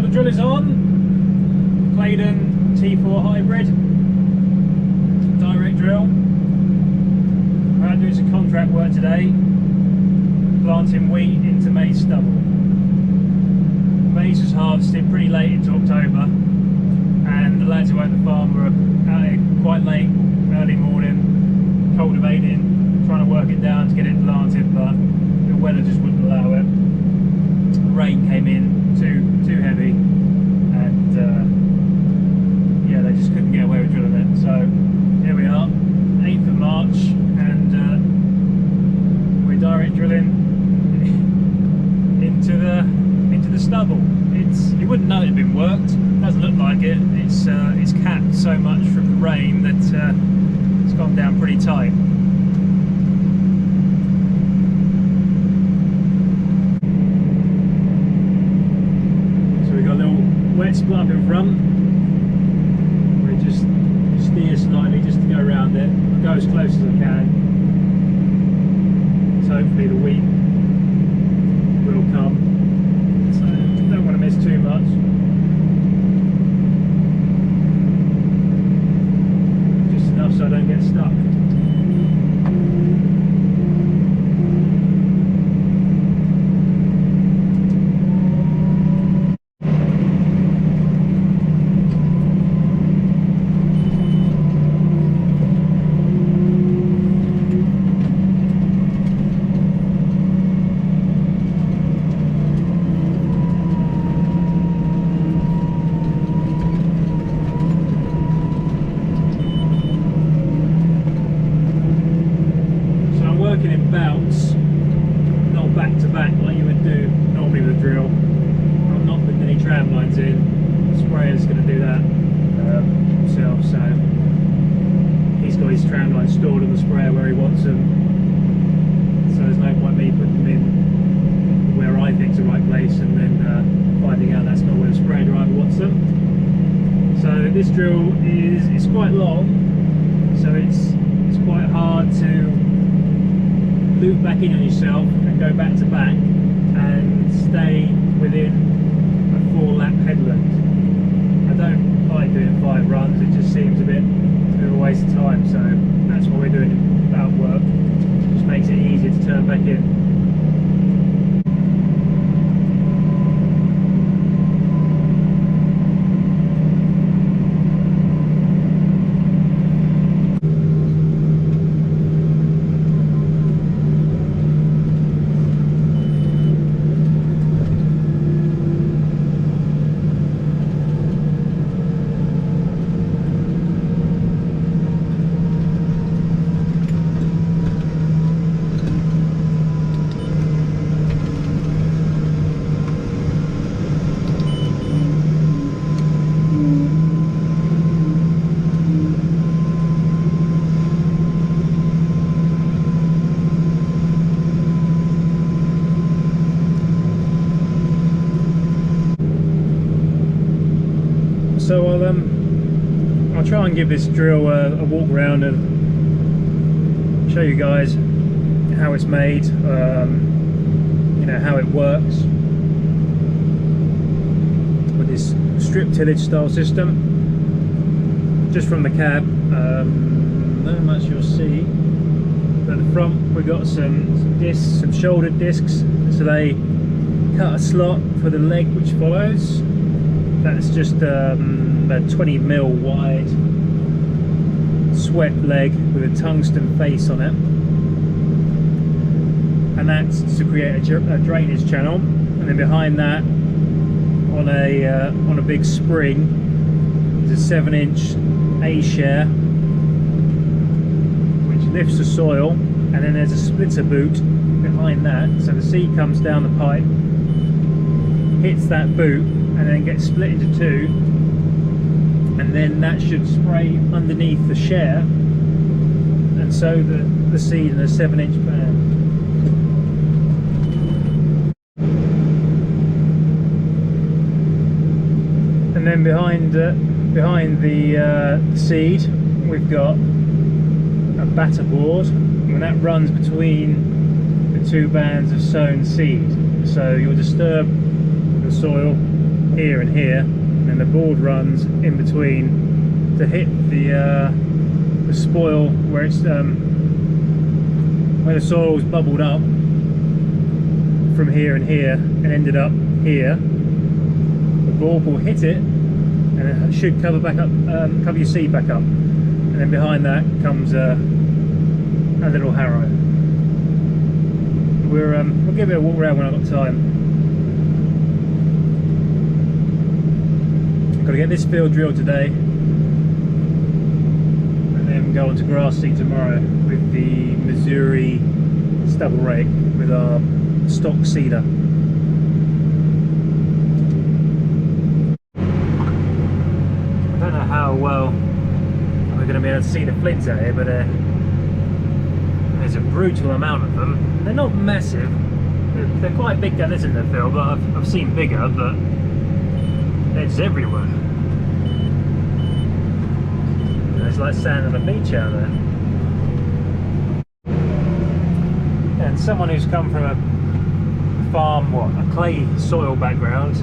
the drill is on. Claydon T4 hybrid direct drill. We're out doing some contract work today, planting wheat into maize stubble. Maize was harvested pretty late into October, and the lads who own the farm were out here quite late, early morning, cultivating, trying to work it down to get it planted, but the weather just wouldn't allow it. The rain came in too heavy, and yeah, they just couldn't get away with drilling it. So here we are, 8th of March, and we're direct drilling into the stubble. You wouldn't know it had been worked. It doesn't look like it. It's capped so much from the rain that it's gone down pretty tight. So we've got a little wet spot up in front. We just steer slightly just to go around it. I'll go as close as I can. So hopefully the wheat will come. So don't want to miss too much. Just enough so I don't get stuck. Bouts, not back to back like you would do normally with a drill. I'm not putting any tram lines in. The sprayer's going to do that himself, so he's got his tram lines stored on the sprayer where he wants them. So there's no point me putting them in where I think's the right place and then finding out that's not where the sprayer driver wants them. So this drill is quite long, so it's quite hard to loop back in on yourself and go back to back and stay within a 4-lap headland. I don't like doing 5 runs, it just seems a bit of a waste of time, so that's what we're doing about work. Just makes it easier to turn back in. So I'll try and give this drill a walk around and show you guys how it's made, you know, how it works with this strip tillage style system. Just from the cab, not much you'll see, but at the front we've got some discs, some shouldered discs, so they cut a slot for the leg which follows. That's just a 20mm wide swept leg with a tungsten face on it, and that's to create a drainage channel. And then behind that, on a big spring, is a 7-inch A-share which lifts the soil, and then there's a splitter boot behind that, so the seed comes down the pipe, hits that boot, and then gets split into 2, and then that should spray underneath the share and sow the seed in a 7-inch pan. And then behind the seed we've got a batter board, and that runs between the 2 bands of sown seed, so you'll disturb the soil here and here, and then the board runs in between to hit the spoil where it's where the soil's bubbled up from here and here and ended up here. The board will hit it and it should cover back up, cover your seed back up, and then behind that comes a little harrow. We'll give it a walk around when I've got time. Got to get this field drilled today, and then go on to grass seed tomorrow with the Mzuri stubble rake with our stock seeder. I don't know how well we're going to be able to see the flints out here, but there's a brutal amount of them. They're not massive. They're quite big down this in the field, but I've seen bigger, but they're just everywhere. It's like sand on a beach out there. And someone who's come from a farm, a clay soil background,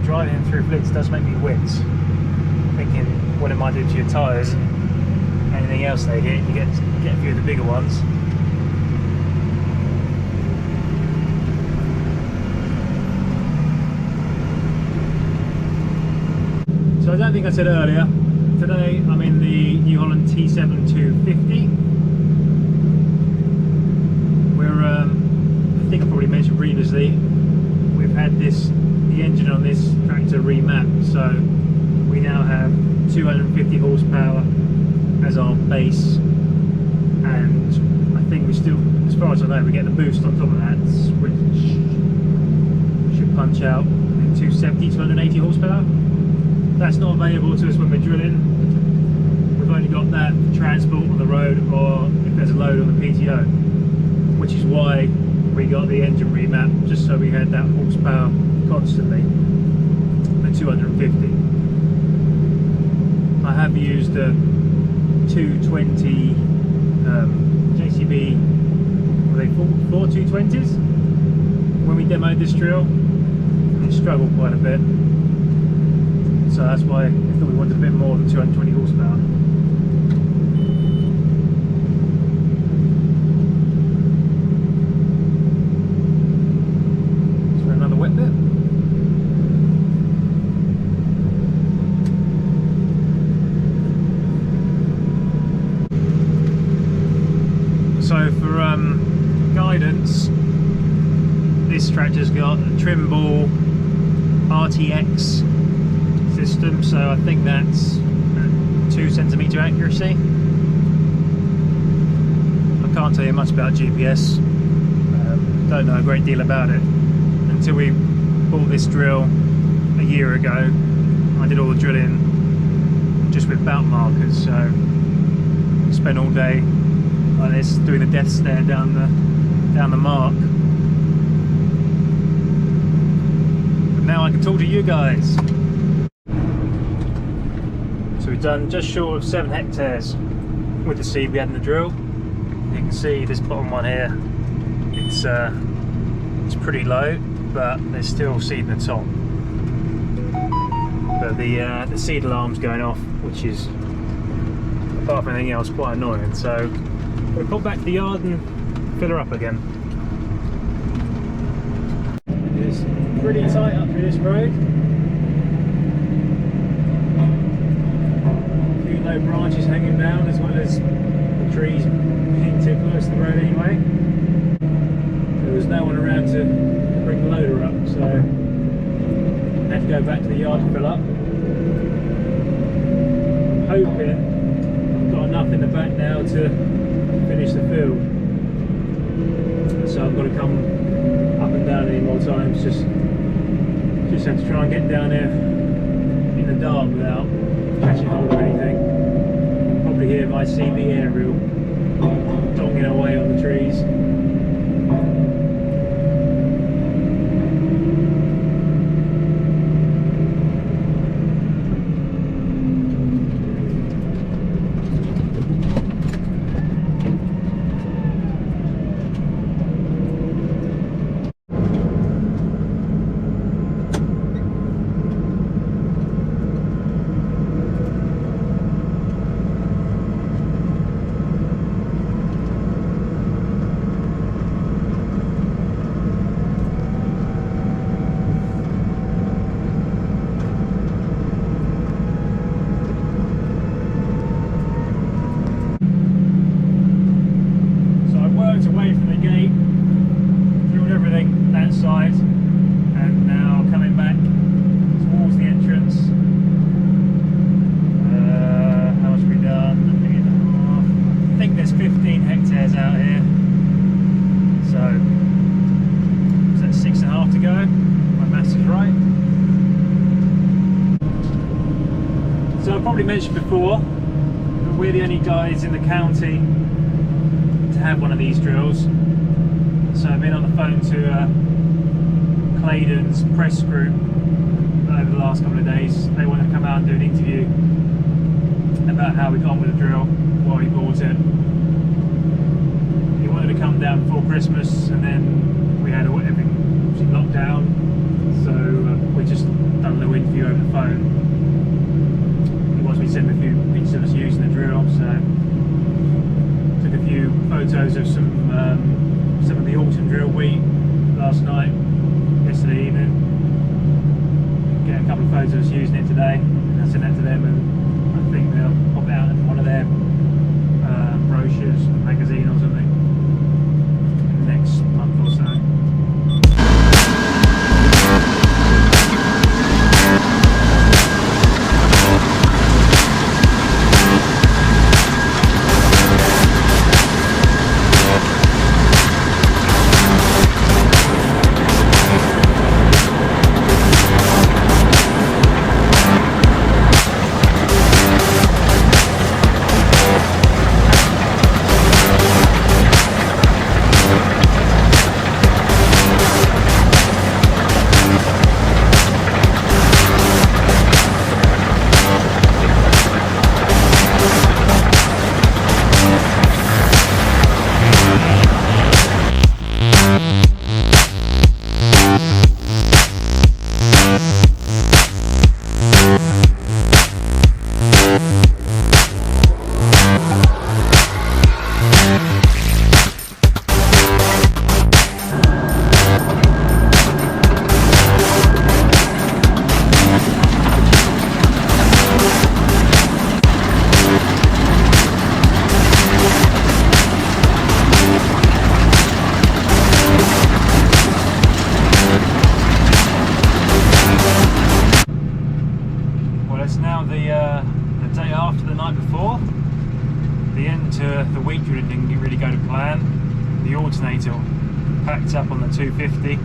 driving through flints does make me wince. Thinking, what it might do to your tyres. Anything else they hit, you get a few of the bigger ones. So I don't think I said earlier, today I'm in the new Holland T7.260. We're, I think I probably mentioned previously, we've had the engine on this tractor remapped, so we now have 250 horsepower as our base, and I think we still, as far as I know, we get the boost on top of that, which should punch out 270, 280 horsepower. That's not available to us when we're drilling. We've only got that for transport on the road, or if there's a load on the PTO, which is why we got the engine remap, just so we had that horsepower constantly, the 250. I have used a 220 JCB, were they 4 220s? When we demoed this drill, it struggled quite a bit. So that's why I thought we wanted a bit more than 220 horsepower. So another wet bit. So for guidance, this tractor's got a Trimble RTX system, so I think that's 2 centimetre accuracy. I can't tell you much about GPS, don't know a great deal about it. Until we bought this drill a year ago, I did all the drilling just with bout markers, so I spent all day like this doing the death stare down the mark. But now I can talk to you guys. So we've done just short of 7 hectares with the seed we had in the drill. You can see this bottom one here, it's pretty low, but there's still seed in the top. But the seed alarm's going off, which is, apart from anything else, quite annoying. So we'll pop back to the yard and fill her up again. It's pretty tight up through this road. No branches hanging down, as well as the trees being too close to the road anyway. There was no one around to bring the loader up, so I had to go back to the yard to fill up. I'm hoping I've got enough in the back now to finish the field, so I've got to come up and down any more times. Just have to try and get down there in the dark without catching hold of anything. Probably hear my CB aerial donging away on the trees. I probably mentioned before, but we're the only guys in the county to have one of these drills. So I've been on the phone to Claydon's press group over the last couple of days. They wanted to come out and do an interview about how we got on with the drill, why we bought it. He wanted to come down before Christmas, and then we had everything locked down, so we just done a little interview over the phone. He wants me to send him a few pictures of us using the drill, so took a few photos of some of the autumn drill wheat last night, yesterday evening. Get a couple of photos of us using it today, and I sent that to them, and I think they'll pop it out in one of their brochures, magazine or something, in the next month or so. The day after the night before. The end to the wheat drilling didn't really go to plan. The alternator packed up on the 250. It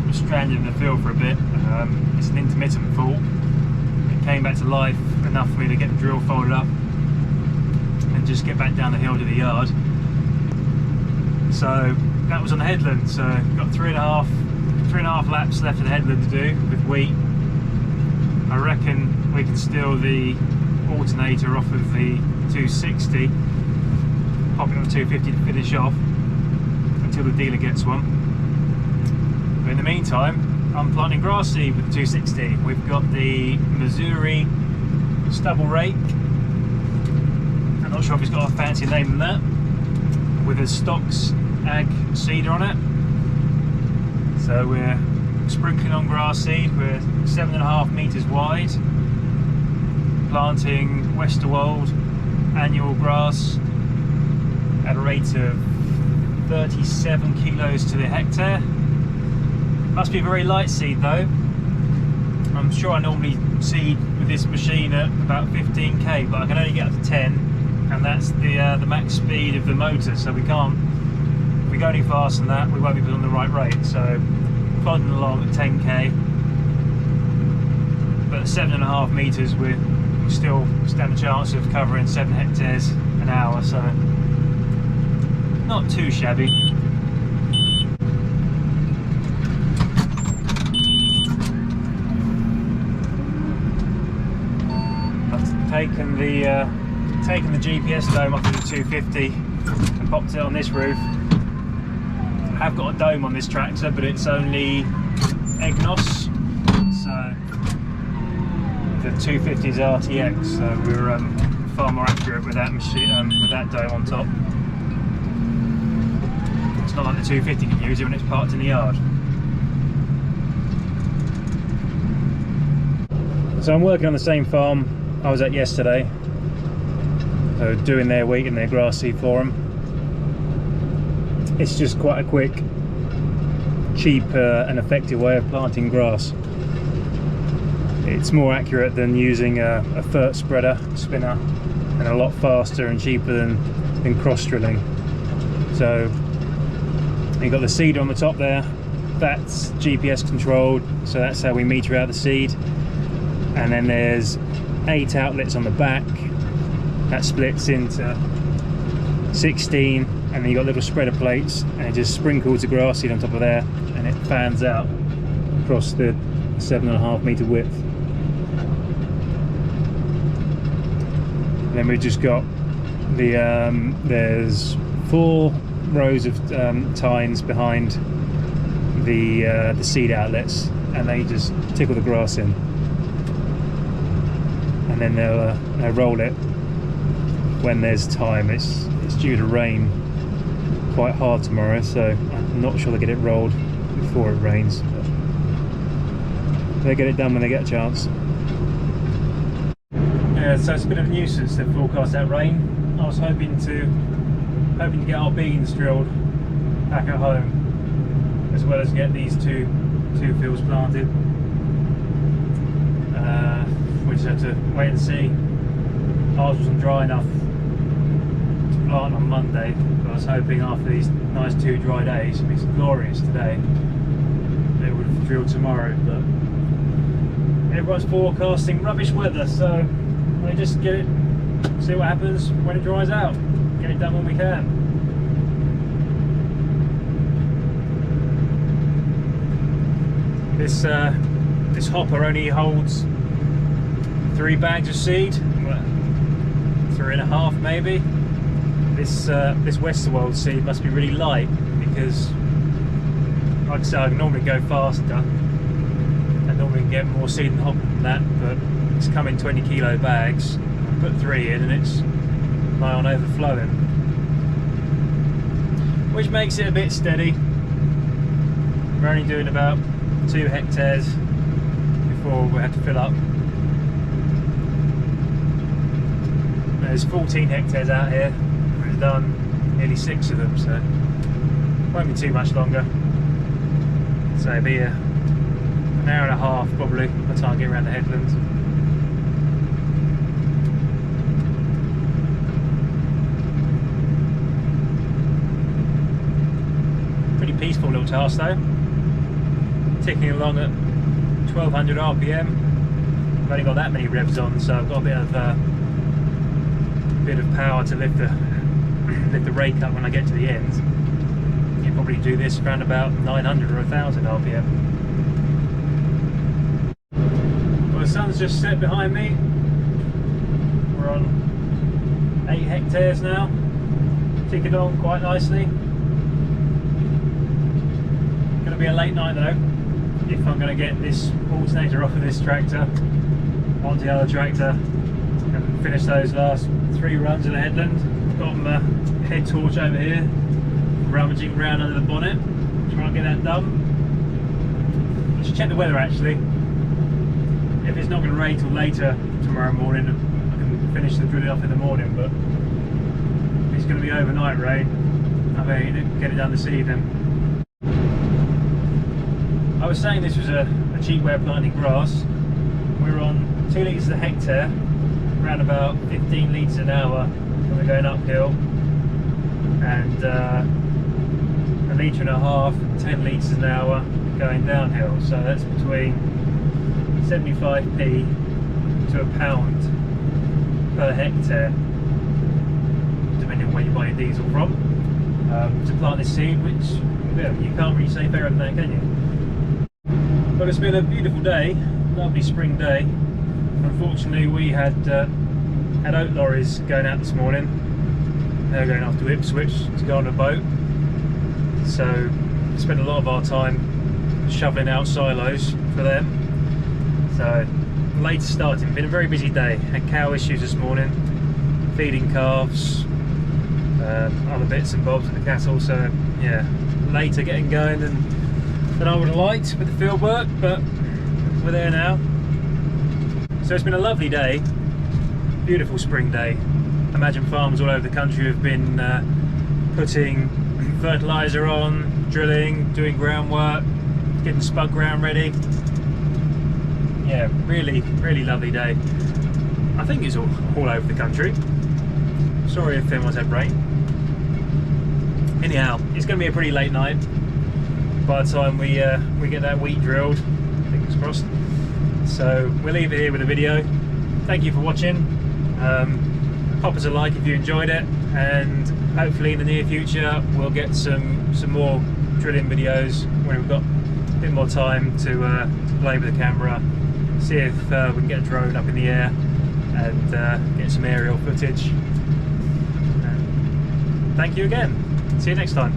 was stranded in the field for a bit. It's an intermittent fault. It came back to life enough for me to get the drill folded up and just get back down the hill to the yard. So that was on the headland. So got three and a half laps left of the headland to do with wheat. I reckon we can steal the alternator off of the 260, pop it on the 250 to finish off until the dealer gets one. But in the meantime, I'm planting grass seed with the 260. We've got the Mzuri stubble rake. I'm not sure if it's got a fancy name than that, with a Stocks Ag seeder on it. So we're sprinkling on grass seed. We're 7.5 metres wide, planting Westerwold annual grass at a rate of 37 kilos to the hectare. Must be a very light seed though. I'm sure I normally seed with this machine at about 15k, but I can only get up to 10, and that's the max speed of the motor, so we can't, if we go any faster than that we won't be on the right rate. So plodding along at 10k, but at 7.5 metres we still stand a chance of covering 7 hectares an hour, so not too shabby. I've taken the GPS dome off of the 250 and popped it on this roof. I have got a dome on this tractor, but it's only EGNOS, so the 250's RTX, so we're far more accurate with that machine, with that dome on top. It's not like the 250 can use it when it's parked in the yard. So I'm working on the same farm I was at yesterday, doing their wheat and their grass seed for them. It's just quite a quick, cheap and effective way of planting grass. It's more accurate than using a fert spreader spinner, and a lot faster and cheaper than cross drilling. So you've got the seed on the top there, that's GPS controlled, so that's how we meter out the seed. And then there's 8 outlets on the back. That splits into 16, and then you've got little spreader plates, and it just sprinkles the grass seed on top of there, and it fans out across the 7.5 metre width. And then we've just got the there's 4 rows of tines behind the seed outlets, and they just tickle the grass in, and then they'll roll it when there's time. It's due to rain quite hard tomorrow, so I'm not sure they'll get it rolled before it rains, but they get it done when they get a chance. Yeah, so it's a bit of a nuisance to forecast that rain. I was hoping to get our beans drilled back at home, as well as get these two fields planted. We just have to wait and see. Ours wasn't dry enough to plant on Monday, but I was hoping after these nice 2 dry days, it's glorious today, they would have drilled tomorrow, but everyone's forecasting rubbish weather, so we just get it, see what happens when it dries out, get it done when we can. This hopper only holds 3 bags of seed, 3.5 maybe. This Westerwold seed must be really light, because like I said, I normally go faster. I normally can get more seed in the hopper than that, but it's come in 20 kilo bags. I put 3 in and it's nigh on overflowing, which makes it a bit steady. We're only doing about 2 hectares before we had to fill up. There's 14 hectares out here. We've done nearly 6 of them, so it won't be too much longer. So it'll be an hour and a half probably by the time I get around the headlands. Pretty peaceful little task though. Ticking along at 1200 RPM. I've only got that many revs on, so I've got a bit of power to lift the rake up when I get to the end. You probably do this around about 900 or 1000 RPM. Well, the sun's just set behind me. We're on 8 hectares now, ticking on quite nicely. Going to be a late night though, if I'm going to get this alternator off of this tractor onto the other tractor and finish those last 3 runs in the headland. Got my head torch over here, rummaging around under the bonnet, trying to get that done. I should check the weather actually. If it's not going to rain till later tomorrow morning, I can finish the drilling off in the morning, but if it's going to be overnight rain, I better get it done this evening. I was saying this was a cheap way of planting grass. We're on 2 litres a hectare, around about 15 litres an hour when we're going uphill, and 1.5 litres, 10 litres an hour going downhill. So that's between 75p to £1 per hectare, depending on where you buy your diesel from, to plant this seed, which, well, you can't really say fairer than that, can you? But it's been a beautiful day, lovely spring day. Unfortunately, we had oat lorries going out this morning. They're going off to Ipswich to go on a boat. So we spent a lot of our time shoveling out silos for them. So late starting, been a very busy day. Had cow issues this morning, feeding calves, other bits and bobs with the cattle. So yeah, later getting going than I would have liked with the field work, but we're there now. So it's been a lovely day, beautiful spring day. I imagine farmers all over the country have been putting fertiliser on, drilling, doing groundwork, getting spud ground ready. Yeah, really, really lovely day. I think it's all over the country. Sorry if anyone's had rain. Anyhow, it's going to be a pretty late night by the time we get that wheat drilled, fingers crossed. So we'll leave it here with the video. thank you for watching. Pop us a like if you enjoyed it, and hopefully in the near future we'll get some more drilling videos when we've got a bit more time to play with the camera, see if we can get a drone up in the air and get some aerial footage. Thank you again. See you next time.